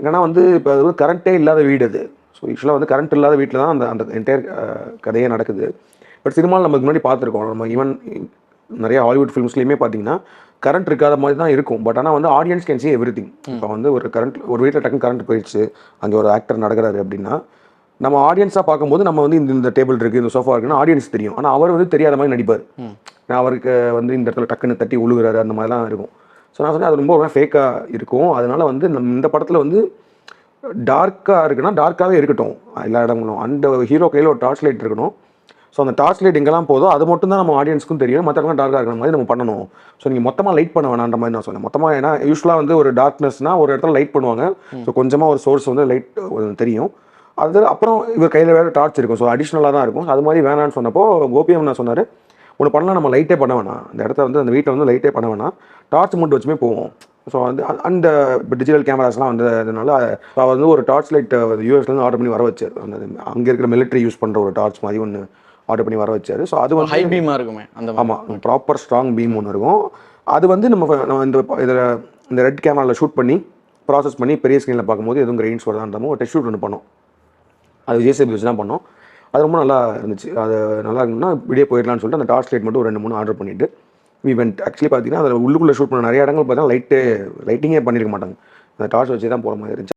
ஏன்னா வந்து இப்போ அது வந்து கரண்ட்டே இல்லாத வீடு அது. ஸோ யூஸ்வலாக வந்து கரண்ட் இல்லாத வீட்டில் தான் அந்த அந்த என்டையர் கதையே நடக்குது. பட் சினிமாவில் நமக்கு முன்னாடி பார்த்துருக்கோம். நம்ம ஈவன் நிறைய ஹாலிவுட் ஃபிலிம்ஸ்லேயுமே பார்த்தீங்கன்னா கரண்ட் இருக்காத மாதிரி தான் இருக்கும். பட் ஆனால் வந்து ஆடியன்ஸ் கேன் சி எவ்ரிதிங். இப்போ வந்து ஒரு வீட்டில் டக்குன்னு கரண்ட் போயிடுச்சு, அங்கே ஒரு ஆக்டர் நடக்கிறாரு அப்படின்னா நம்ம ஆடியன்ஸாக பார்க்கும்போது நம்ம வந்து இந்த டேபிள் இருக்குது, இந்த சோஃபா இருக்குன்னா ஆடியன்ஸ் தெரியும். ஆனால் அவர் வந்து தெரியாத மாதிரி நடிப்பார். நான் அவருக்கு வந்து இந்த இடத்துல டக்குன்னு தட்டி உழுகுறாரு அந்த மாதிரிலாம் இருக்கும். ஸோ நான் சொன்னேன் அது ரொம்ப ஃபேக்காக இருக்கும். அதனால வந்து இந்த படத்தில் வந்து டார்க்காக இருக்குன்னா டார்க்காகவே இருக்கட்டும் எல்லா இடங்களும். அந்த ஹீரோ கையில் ஒரு டார்ச் லைட் இருக்கணும். ஸோ அந்த டார்ச் லைட் எங்கெல்லாம் போதோ அது மட்டும் தான் நம்ம ஆடியன்ஸ்க்கும் தெரியும். மற்றவங்க டார்க்காக இருக்கிற மாதிரி நம்ம பண்ணணும். ஸோ நீங்கள் மொத்தமாக லைட் பண்ண வேணான்ற மாதிரி நான் சொன்னேன். மொத்தமாக ஏன்னா யூஸ்வலாக வந்து ஒரு டார்க்னஸ்னால் ஒரு இடத்துல லைட் பண்ணுவாங்க. ஸோ கொஞ்சமாக ஒரு சோர்ஸ் வந்து லைட் தெரியும். அது அப்புறம் இவர் கையில் வேறு டார்ச் இருக்கும். ஸோ அடிஷ்னலாக தான் இருக்கும். அது மாதிரி வேணான்னு சொன்னப்போ கோபியம் நான் சொன்னார், ஒன்று பண்ணலாம், நம்ம லைட்டே பண்ண வேணாம், அந்த இடத்த வந்து அந்த வீட்டில் வந்து லைட்டே பண்ண வேணாம், டார்ச் மட்டும் வச்சுமே போவோம். ஸோ வந்து அந்த இப்போ டிஜிட்டல் கேமராஸ்லாம் வந்ததுனால அவர் வந்து ஒரு டார்ச் லைட் யூஎஸ்லேருந்து ஆர்டர் பண்ணி வர வச்சார். அந்த அங்கே இருக்கிற மிலிட்ரி யூஸ் பண்ணுற ஒரு டார்ச் மாதிரி ஒன்று ஆர்டர் பண்ணி வர வச்சார். ஸோ அது வந்து ஹை பீமாக இருக்குமே அந்த. ஆமாம், ப்ராப்பர் ஸ்ட்ராங் பீம் ஒன்று இருக்கும். அது வந்து நம்ம இந்த ரெட் கேமராவில் ஷூட் பண்ணி ப்ராசஸ் பண்ணி பெரிய ஸ்க்ரீனில் பார்க்கும்போது எதுவும் கிரெயின்ஸ் வருதான்றமோ ஒரு டெஸ்ட் ஷூட் ஒன்று பண்ணோம். அது ஜேசிபி வச்சு தான் பண்ணோம். அது ரொம்ப நல்லா இருந்துச்சு. அது நல்லா இருந்துன்னா இப்படியே போயிடலான்னு சொல்லிட்டு அந்த டார்ச் லைட் மட்டும் ஒரு 2-3 ஆர்டர் பண்ணிவிட்டு ஈவெண்ட் ஆக்சுவலி பார்த்தீங்கன்னா அதில் உள்ளுக்குள்ளே ஷூட் பண்ண நிறைய இடங்கள் பார்த்தீங்கன்னா லைட்டிங்கே பண்ணியிருக்க மாட்டாங்க. அந்த டார்ச் வச்சு தான் போகிற மாதிரி இருந்துச்சு.